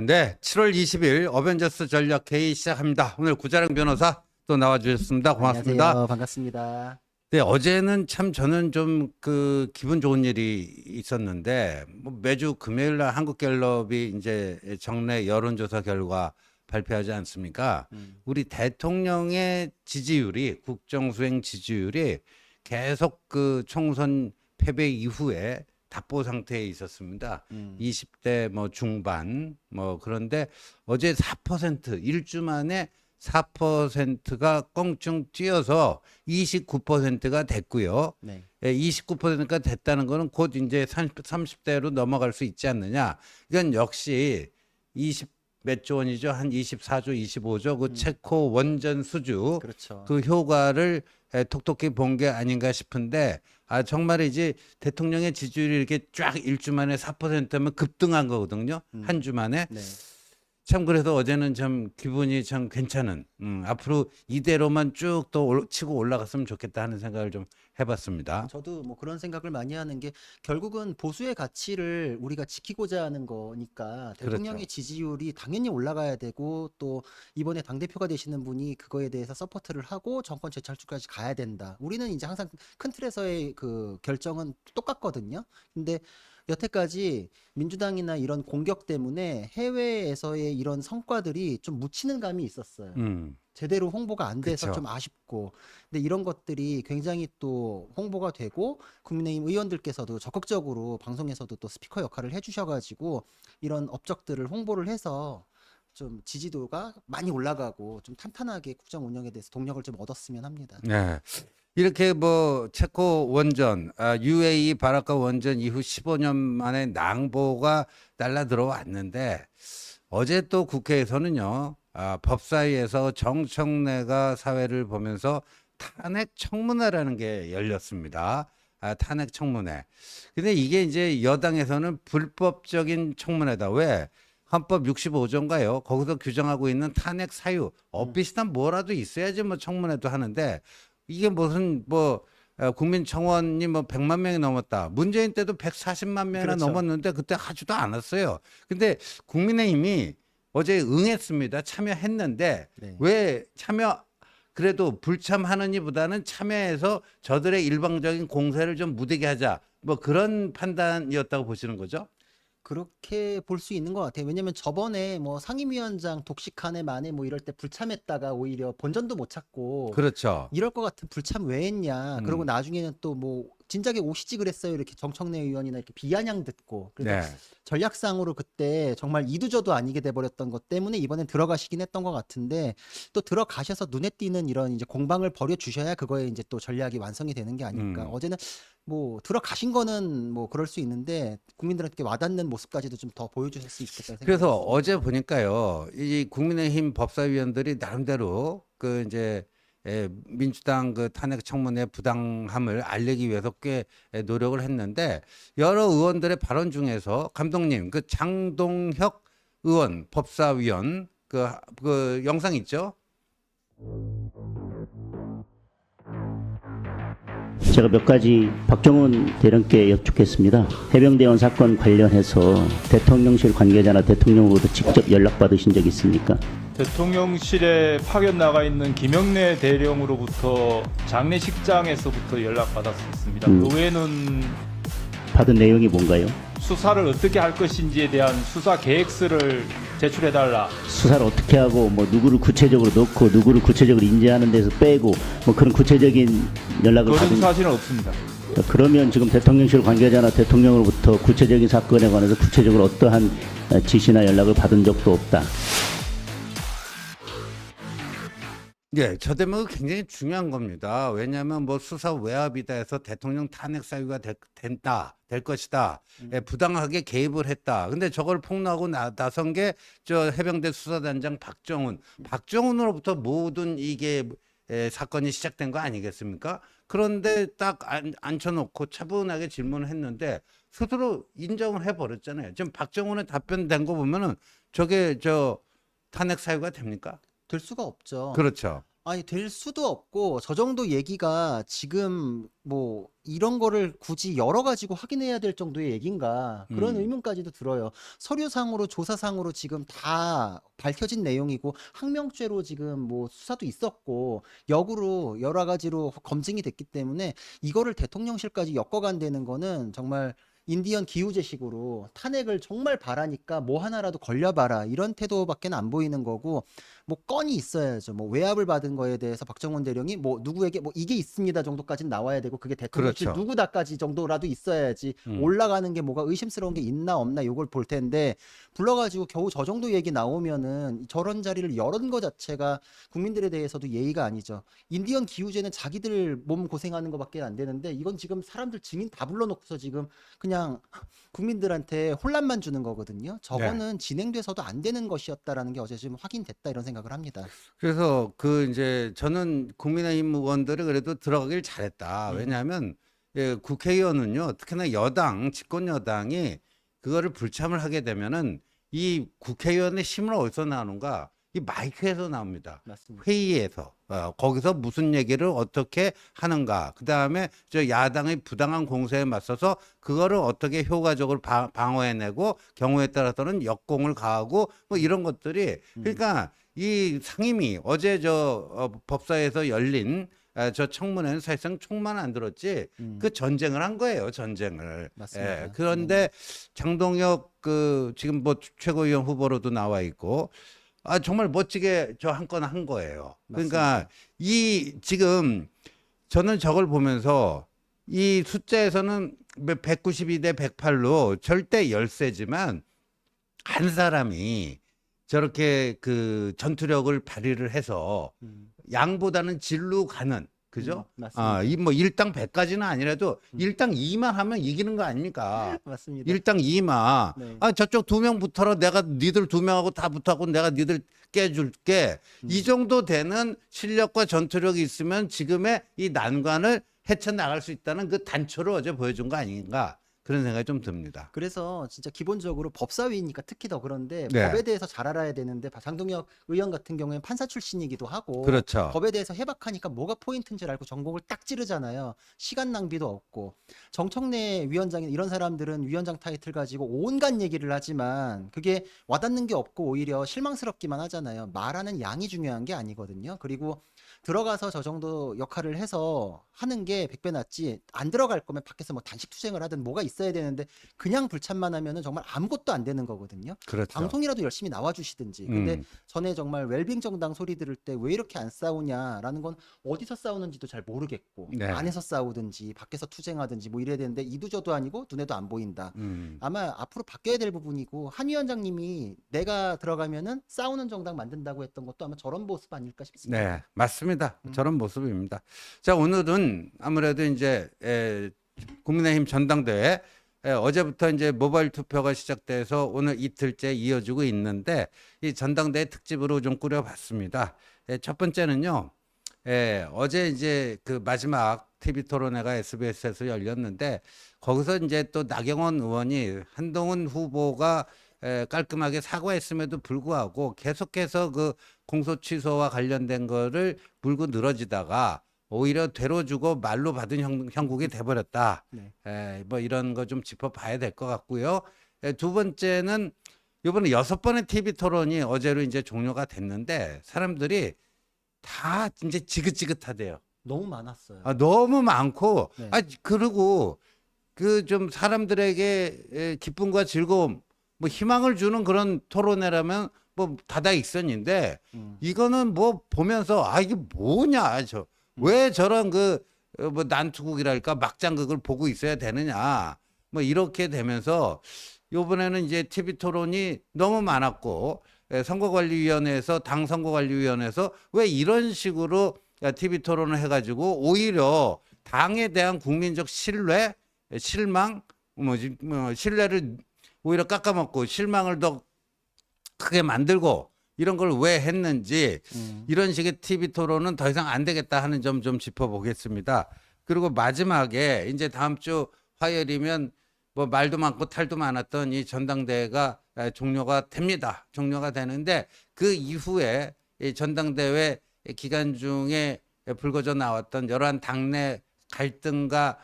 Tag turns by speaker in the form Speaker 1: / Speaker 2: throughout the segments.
Speaker 1: 네, 7월 20일 어벤져스 전략 회의 시작합니다. 오늘 구자랑 변호사 또 나와주셨습니다. 고맙습니다.
Speaker 2: 안녕하세요. 반갑습니다.
Speaker 1: 네, 어제는 참 저는 좀 그 기분 좋은 일이 있었는데 뭐 매주 금요일 날 한국갤럽이 이제 정례 여론조사 결과 발표하지 않습니까? 우리 대통령의 지지율이 국정수행 지지율이 계속 그 총선 패배 이후에 답보 상태에 있었습니다. 20대 뭐 중반 뭐 그런데 어제 4% 일주 만에 4%가 껑충 뛰어서 29%가 됐고요.
Speaker 2: 네.
Speaker 1: 29%가 됐다는 거는 곧 이제 30대로 넘어갈 수 있지 않느냐. 이건 역시 20 몇 조 원이죠. 한 24조, 25조 그 체코 원전 수주
Speaker 2: 그렇죠.
Speaker 1: 그 효과를 톡톡히 본 게 아닌가 싶은데 정말이지 대통령의 지지율이 이렇게 쫙 일주 만에 4%면 급등한 거거든요. 한 주 만에.
Speaker 2: 네.
Speaker 1: 참 그래서 어제는 참 기분이 참 괜찮은 앞으로 이대로만 쭉 또 치고 올라갔으면 좋겠다 하는 생각을 좀 해봤습니다.
Speaker 2: 저도 뭐 그런 생각을 많이 하는 게 결국은 보수의 가치를 우리가 지키고자 하는 거니까 대통령의
Speaker 1: 그렇죠.
Speaker 2: 지지율이 당연히 올라가야 되고 또 이번에 당대표가 되시는 분이 그거에 대해서 서포트를 하고 정권 재창출까지 가야 된다. 우리는 이제 항상 큰 틀에서의 그 결정은 똑같거든요. 근데 여태까지 민주당이나 이런 공격 때문에 해외에서의 이런 성과들이 좀 묻히는 감이 있었어요. 제대로 홍보가 안 돼서
Speaker 1: 그쵸.
Speaker 2: 좀 아쉽고. 근데 이런 것들이 굉장히 또 홍보가 되고 국민의힘 의원들께서도 적극적으로 방송에서도 또 스피커 역할을 해주셔가지고 이런 업적들을 홍보를 해서 좀 지지도가 많이 올라가고 좀 탄탄하게 국정 운영에 대해서 동력을 좀 얻었으면 합니다.
Speaker 1: 네. 이렇게 뭐 체코 원전, UAE 바라카 원전 이후 15년 만에 낭보가 날라 들어왔는데 어제 또 국회에서는요, 법사위에서 정청래가 사회를 보면서 탄핵 청문회라는 게 열렸습니다. 탄핵 청문회. 근데 이게 이제 여당에서는 불법적인 청문회다. 왜? 헌법 65조인가요? 거기서 규정하고 있는 탄핵 사유, 비슷한 뭐라도 있어야지 뭐 청문회도 하는데 이게 무슨 뭐 국민청원이 뭐 100만 명이 넘었다. 문재인 때도 140만 명이나
Speaker 2: 그렇죠.
Speaker 1: 넘었는데 그때 하지도 않았어요. 근데 국민의힘이 어제 응했습니다. 참여했는데
Speaker 2: 네.
Speaker 1: 왜 참여 그래도 불참하느니보다는 참여해서 저들의 일방적인 공세를 좀 무디게 하자. 뭐 그런 판단이었다고 보시는 거죠?
Speaker 2: 그렇게 볼 수 있는 것 같아요. 왜냐면 저번에 뭐 상임위원장 독식한 애 만에 뭐 이럴 때 불참했다가 오히려 본전도 못 찾고
Speaker 1: 그렇죠.
Speaker 2: 이럴 것 같은 불참 왜 했냐. 그러고
Speaker 1: 음.
Speaker 2: 나중에는 또 뭐 진작에 오시지 그랬어요. 이렇게 정청래 의원이나 이렇게 비아냥 듣고. 그래서
Speaker 1: 네.
Speaker 2: 전략상으로 그때 정말 이두저도 아니게 돼버렸던 것 때문에 이번엔 들어가시긴 했던 것 같은데 또 들어가셔서 눈에 띄는 이런 이제 공방을 벌여주셔야 그거에 이제 또 전략이 완성이 되는 게 아닐까. 어제는 뭐 들어가신 거는 뭐 그럴 수 있는데 국민들한테 와닿는 모습까지도 좀 더 보여주실 수 있겠다 생각이
Speaker 1: 그래서
Speaker 2: 듭니다.
Speaker 1: 어제 보니까요, 이 국민의힘 법사위원들이 나름대로 그 이제 민주당 그 탄핵 청문회 부당함을 알리기 위해서 꽤 노력을 했는데 여러 의원들의 발언 중에서 감독님 그 장동혁 의원 법사위원 그 영상 있죠?
Speaker 3: 제가 몇 가지 박정훈 대령께 여쭙겠습니다. 해병대원 사건 관련해서 대통령실 관계자나 대통령으로부터 직접 연락받으신 적 있습니까?
Speaker 4: 대통령실에 파견 나가 있는 김영래 대령으로부터 장례식장에서부터 연락받았습니다. 그 외에는
Speaker 3: 받은 내용이 뭔가요?
Speaker 4: 수사를 어떻게 할 것인지에 대한 수사 계획서를 제출해달라.
Speaker 3: 수사를 어떻게 하고 뭐 누구를 구체적으로 넣고 누구를 구체적으로 인지하는 데서 빼고 뭐 그런 구체적인 연락을
Speaker 4: 그런
Speaker 3: 받은.
Speaker 4: 사실은 없습니다.
Speaker 3: 그러면 지금 대통령실 관계자나 대통령으로부터 구체적인 사건에 관해서 구체적으로 어떠한 지시나 연락을 받은 적도 없다.
Speaker 1: 예, 저 대목은 굉장히 중요한 겁니다. 왜냐하면 뭐 수사 외압이다 해서 대통령 탄핵 사유가 될 것이다. 부당하게 개입을 했다. 근데 저걸 폭로하고 나선 게 저 해병대 수사단장 박정훈으로부터 모든 이게 사건이 시작된 거 아니겠습니까? 그런데 딱 앉혀놓고 차분하게 질문을 했는데 스스로 인정을 해버렸잖아요. 지금 박정훈의 답변된 거 보면은 저게 저 탄핵 사유가 됩니까?
Speaker 2: 될 수가 없죠.
Speaker 1: 그렇죠.
Speaker 2: 아니 될 수도 없고 저 정도 얘기가 지금 뭐 이런 거를 굳이 열어 가지고 확인해야 될 정도의 얘기인가 그런 의문까지도 들어요. 서류상으로 조사상으로 지금 다 밝혀진 내용이고 항명죄로 지금 뭐 수사도 있었고 역으로 여러 가지로 검증이 됐기 때문에 이거를 대통령실까지 엮어간다는 거는 정말 인디언 기우제식으로 탄핵을 정말 바라니까 뭐 하나라도 걸려봐라 이런 태도밖에 안 보이는 거고 뭐 건이 있어야죠. 뭐 외압을 받은 거에 대해서 박정원 대령이 뭐 누구에게 뭐 이게 있습니다 정도까지는 나와야 되고 그게 대통령실
Speaker 1: 그렇죠.
Speaker 2: 누구다까지 정도라도 있어야지 올라가는 게 뭐가 의심스러운 게 있나 없나 요걸 볼 텐데 불러가지고 겨우 저 정도 얘기 나오면은 저런 자리를 열은 거 자체가 국민들에 대해서도 예의가 아니죠. 인디언 기우제는 자기들 몸 고생하는 거밖에 안 되는데 이건 지금 사람들 증인 다 불러놓고서 지금 그냥 국민들한테 혼란만 주는 거거든요. 저거는 진행돼서도 안 되는 것이었다라는 게 어제 지금 확인됐다 이런 생각을 합니다.
Speaker 1: 그래서 그 이제 저는 국민의힘 의원들이 그래도 들어가길 잘했다. 왜냐하면 국회의원은요, 특히나 여당, 집권 여당이 그거를 불참을 하게 되면은 이 국회의원의 힘은 어디서 나오는가? 이 마이크에서 나옵니다.
Speaker 2: 맞습니다.
Speaker 1: 회의에서 거기서 무슨 얘기를 어떻게 하는가. 그 다음에 저 야당의 부당한 공세에 맞서서 그거를 어떻게 효과적으로 방어해내고 경우에 따라서는 역공을 가하고 뭐 이런 것들이 그러니까 이 상임위 어제 법사에서 열린 저 청문회는 사실상 총만 안 들었지 그 전쟁을 한 거예요, 전쟁을.
Speaker 2: 맞습니다.
Speaker 1: 예, 그런데 장동혁 그 지금 뭐 최고위원 후보로도 나와 있고 정말 멋지게 저 한 건 한 거예요. 그러니까 이 지금 저는 저걸 보면서 이 숫자에서는 192대 108로 절대 열세지만 한 사람이 저렇게 그 전투력을 발휘를 해서 양보다는 질로 가는 그죠?
Speaker 2: 맞습니다.
Speaker 1: 이 뭐 일당 100까지는 아니라도 일당 2만 하면 이기는 거 아닙니까?
Speaker 2: 맞습니다.
Speaker 1: 일당 2마.
Speaker 2: 네.
Speaker 1: 저쪽 2명 붙어라. 내가 니들 2명하고 다 붙어고 내가 니들 깨줄게. 이 정도 되는 실력과 전투력이 있으면 지금의 이 난관을 헤쳐나갈 수 있다는 그 단초를 어제 보여준 거 아닌가. 그런 생각이 좀 듭니다.
Speaker 2: 그래서 진짜 기본적으로 법사위니까 특히 더 그런데
Speaker 1: 네.
Speaker 2: 법에 대해서 잘 알아야 되는데 장동혁 의원 같은 경우에는 판사 출신이기도 하고
Speaker 1: 그렇죠.
Speaker 2: 법에 대해서 해박하니까 뭐가 포인트인지를 알고 전공을 딱 찌르잖아요. 시간 낭비도 없고 정청래 위원장이 이런 사람들은 위원장 타이틀 가지고 온갖 얘기를 하지만 그게 와닿는 게 없고 오히려 실망스럽기만 하잖아요. 말하는 양이 중요한 게 아니거든요. 그리고 들어가서 저 정도 역할을 해서 하는 게 100배 낫지 안 들어갈 거면 밖에서 뭐 단식 투쟁을 하든 뭐가 있어야 되는데 그냥 불참만 하면은 정말 아무것도 안 되는 거거든요.
Speaker 1: 그렇죠.
Speaker 2: 방송이라도 열심히 나와 주시든지. 근데 전에 정말 웰빙 정당 소리 들을 때 왜 이렇게 안 싸우냐라는 건 어디서 싸우는지도 잘 모르겠고
Speaker 1: 네.
Speaker 2: 안에서 싸우든지 밖에서 투쟁하든지 뭐 이래야 되는데 이도저도 아니고 눈에도 안 보인다. 아마 앞으로 바뀌어야 될 부분이고 한 위원장님이 내가 들어가면은 싸우는 정당 만든다고 했던 것도 아마 저런 모습 아닐까 싶습니다.
Speaker 1: 네, 맞습니다. 저런 모습입니다. 자, 오늘은 아무래도 이제 국민의힘 전당대회 어제부터 이제 모바일 투표가 시작돼서 오늘 이틀째 이어지고 있는데 이 전당대회 특집으로 좀 꾸려봤습니다. 첫 번째는요. 어제 이제 그 마지막 TV 토론회가 SBS에서 열렸는데 거기서 이제 또 나경원 의원이 한동훈 후보가 깔끔하게 사과했음에도 불구하고 계속해서 그 공소 취소와 관련된 거를 물고 늘어지다가 오히려 되로 주고 말로 받은 형국이 돼버렸다.
Speaker 2: 네.
Speaker 1: 뭐 이런 거 좀 짚어봐야 될 것 같고요. 두 번째는 이번에 6번의 TV 토론이 어제로 이제 종료가 됐는데 사람들이 다 이제 지긋지긋하대요.
Speaker 2: 너무 많았어요.
Speaker 1: 너무 많고,
Speaker 2: 네.
Speaker 1: 그리고 그 좀 사람들에게 기쁨과 즐거움, 뭐 희망을 주는 그런 토론회라면 뭐 다다익선인데 이거는 뭐 보면서 이게 뭐냐 왜 저런 그 뭐 난투극이랄까 막장극을 보고 있어야 되느냐 뭐 이렇게 되면서 이번에는 이제 TV 토론이 너무 많았고 선거관리위원회에서 당 선거관리위원회에서 왜 이런 식으로 TV 토론을 해가지고 오히려 당에 대한 국민적 신뢰, 실망, 신뢰를 오히려 깎아먹고 실망을 더 크게 만들고 이런 걸 왜 했는지 이런 식의 TV 토론은 더 이상 안 되겠다 하는 점 좀 짚어보겠습니다. 그리고 마지막에 이제 다음 주 화요일이면 뭐 말도 많고 탈도 많았던 이 전당대회가 종료가 됩니다. 종료가 되는데 그 이후에 이 전당대회 기간 중에 불거져 나왔던 여러한 당내 갈등과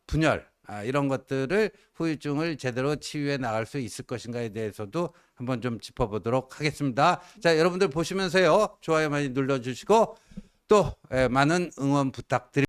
Speaker 1: 분열 이런 것들을 후유증을 제대로 치유해 나갈 수 있을 것인가에 대해서도 한번 좀 짚어보도록 하겠습니다. 자, 여러분들 보시면서요. 좋아요 많이 눌러주시고 또 많은 응원 부탁드립니다.